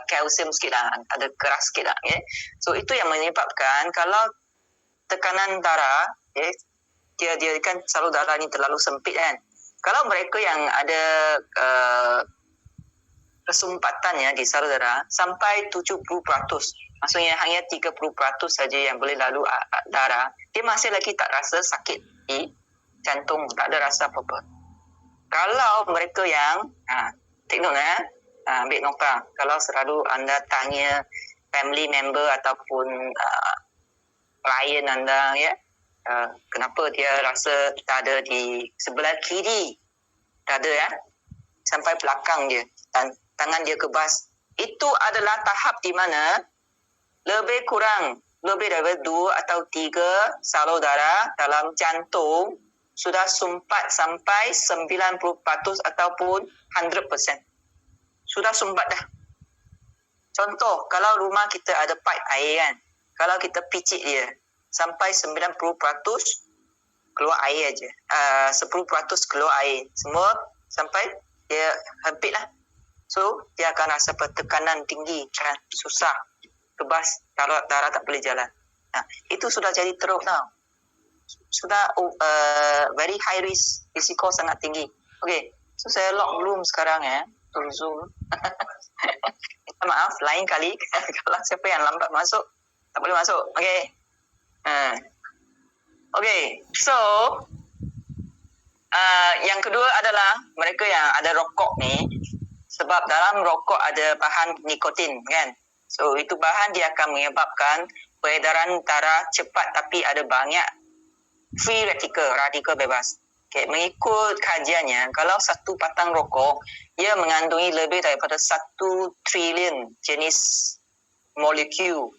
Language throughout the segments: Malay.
kalsium sikit lah, ada keras sikit lah. So itu yang menyebabkan kalau tekanan darah, dia kan salur darah ni terlalu sempit kan. Kalau mereka yang ada kesempatannya di salur darah sampai 70%, maksudnya hanya 30% saja yang boleh lalu darah, dia masih lagi tak rasa sakit di jantung, tak ada rasa apa-apa. Kalau mereka yang take note ambil nota, kalau selalu anda tanya family member ataupun klien anda, kenapa dia rasa dada di sebelah kiri dada, sampai belakang dia, tangan dia kebas, itu adalah tahap di mana lebih daripada 2 atau 3 salur darah dalam jantung sudah sumpat sampai 90% ataupun 100%. Sudah sumpat dah. Contoh, kalau rumah kita ada pipe air kan, kalau kita picit dia sampai 90% keluar air aja. 10% keluar air. Semua sampai dia habis lah. So, dia akan rasa tekanan tinggi, susah, kebas, darah tak boleh jalan. Itu sudah jadi teruk tau. Sudah very high risk, risiko sangat tinggi. Okay, so saya lock room sekarang untuk Zoom. Maaf, lain kali kalau siapa yang lambat masuk, tak boleh masuk. Okay. Okay, so yang kedua adalah mereka yang ada rokok ni, sebab dalam rokok ada bahan nikotin kan. So itu bahan dia akan menyebabkan peredaran darah cepat tapi ada banyak free radikal bebas. Okay, mengikut kajiannya, kalau satu batang rokok, ia mengandungi lebih daripada 1 trilion jenis molekul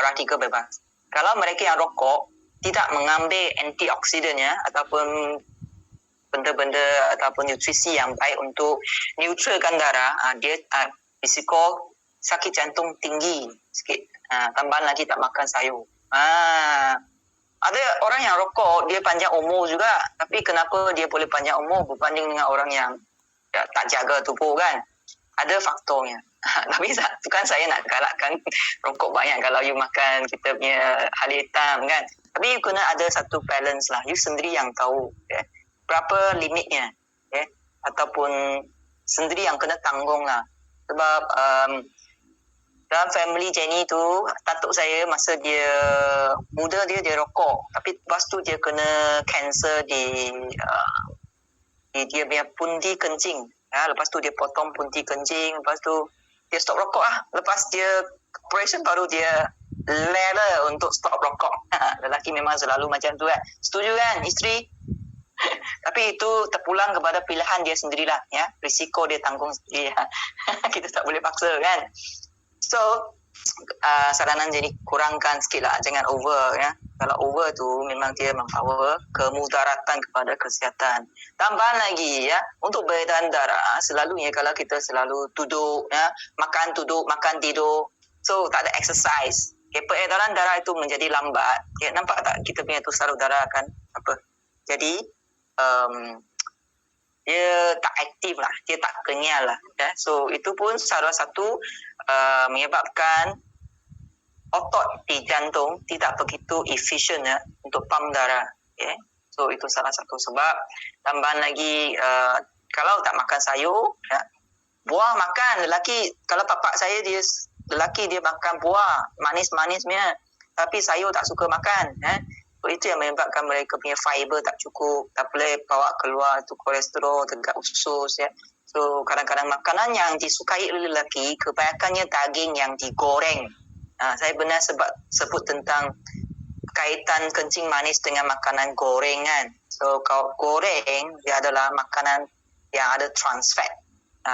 radikal bebas. Kalau mereka yang rokok tidak mengambil antioksidannya ataupun benda-benda ataupun nutrisi yang baik untuk neutralkan darah, dia risiko sakit jantung tinggi sikit. Tambahan lagi tak makan sayur. Ada orang yang rokok, dia panjang umur juga. Tapi kenapa dia boleh panjang umur berbanding dengan orang yang tak jaga tubuh kan? Ada faktornya. Tapi bukan saya nak galakkan rokok banyak kalau you makan kita punya halia hitam kan. Tapi you kena ada satu balance lah. You sendiri yang tahu berapa limitnya, ataupun sendiri yang kena tanggung lah. Sebab dalam family Jenny tu, tatuk saya masa dia muda dia rokok, tapi lepas tu dia kena kanser di dia punya punti kencing. Lepas tu dia potong punti kencing, lepas tu dia stop rokok lah. Lepas dia operation baru dia rela untuk stop rokok. Lelaki memang selalu macam tu kan. Setuju kan isteri? Tapi itu terpulang kepada pilihan dia sendirilah, risiko dia tanggung sendiri. Kita tak boleh paksa kan. So saranan jadi kurangkan sikit lah, jangan over Kalau over tu memang dia membawa kemudaratan kepada kesihatan. Tambahan lagi untuk peredaran darah, selalunya kalau kita selalu duduk, makan tidur, so tak ada exercise, peredaran darah itu menjadi lambat. Nampak tak kita punya tu salur darah kan jadi dia tak aktif lah, dia tak kenyal lah. So itu pun salah satu menyebabkan otot di jantung tidak begitu efisien untuk pam darah. So itu salah satu sebab. Tambahan lagi, kalau tak makan sayur, buah makan. Lelaki, kalau bapak saya lelaki dia makan buah manis-manis punya, tapi sayur tak suka makan. So itu yang menyebabkan mereka punya fiber tak cukup, tak boleh bawa keluar tu kolesterol, tegak usus. So kadang-kadang makanan yang disukai oleh lelaki kebanyakannya daging yang digoreng. Saya benar sebut tentang kaitan kencing manis dengan makanan gorengan. So kalau goreng, dia adalah makanan yang ada trans fat.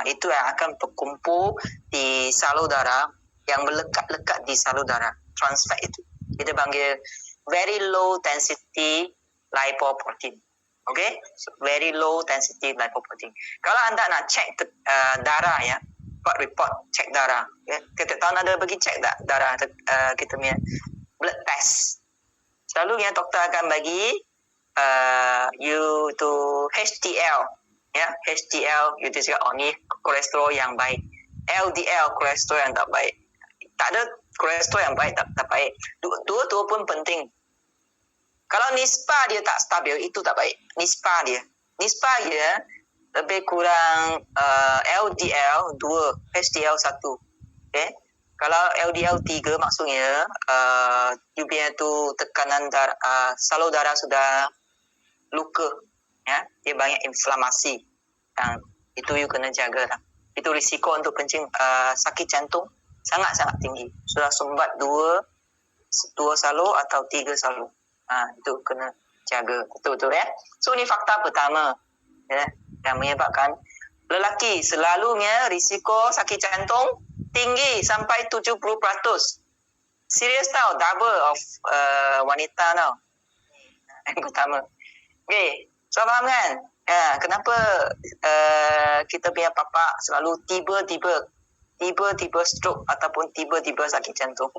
Itu yang akan berkumpul di salur darah, yang melekat-lekat di salur darah. Trans fat itu kita panggil very low density lipoprotein. Okay? So, very low density lipoprotein. Kalau anda nak cek darah report cek darah. Kita tahun ada bagi cek darah kita punya blood test. Selalunya doktor akan bagi you to HDL. HDL, you cakap ni kolesterol yang baik. LDL, kolesterol yang tak baik. Tak ada kolesterol yang baik, tak baik. Dua-dua pun penting. Kalau nisbah dia tak stabil, itu tak baik. Nisbah dia lebih kurang LDL 2, HDL 1. Okay? Kalau LDL 3 maksudnya you punya tu tekanan salur darah sudah luka, ya, dia banyak inflamasi. Itu you kena jaga lah. Itu risiko untuk kencing sakit jantung sangat-sangat tinggi. Sudah sumbat 2 salur atau 3 salur. Itu kena jaga betul-betul ya. So ni fakta pertama, ya, yang menyebabkan lelaki selalunya risiko sakit jantung tinggi sampai 70%. Serius tau, double of wanita tau. Yang pertama. Okay, so faham kan? Kenapa kita punya papa selalu tiba-tiba stroke ataupun tiba-tiba sakit jantung?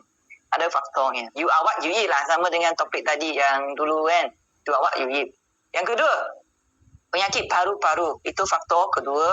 Ada faktornya. You awak you eat lah, sama dengan topik tadi yang dulu kan. You awak you eat. Yang kedua, penyakit paru-paru. Itu faktor kedua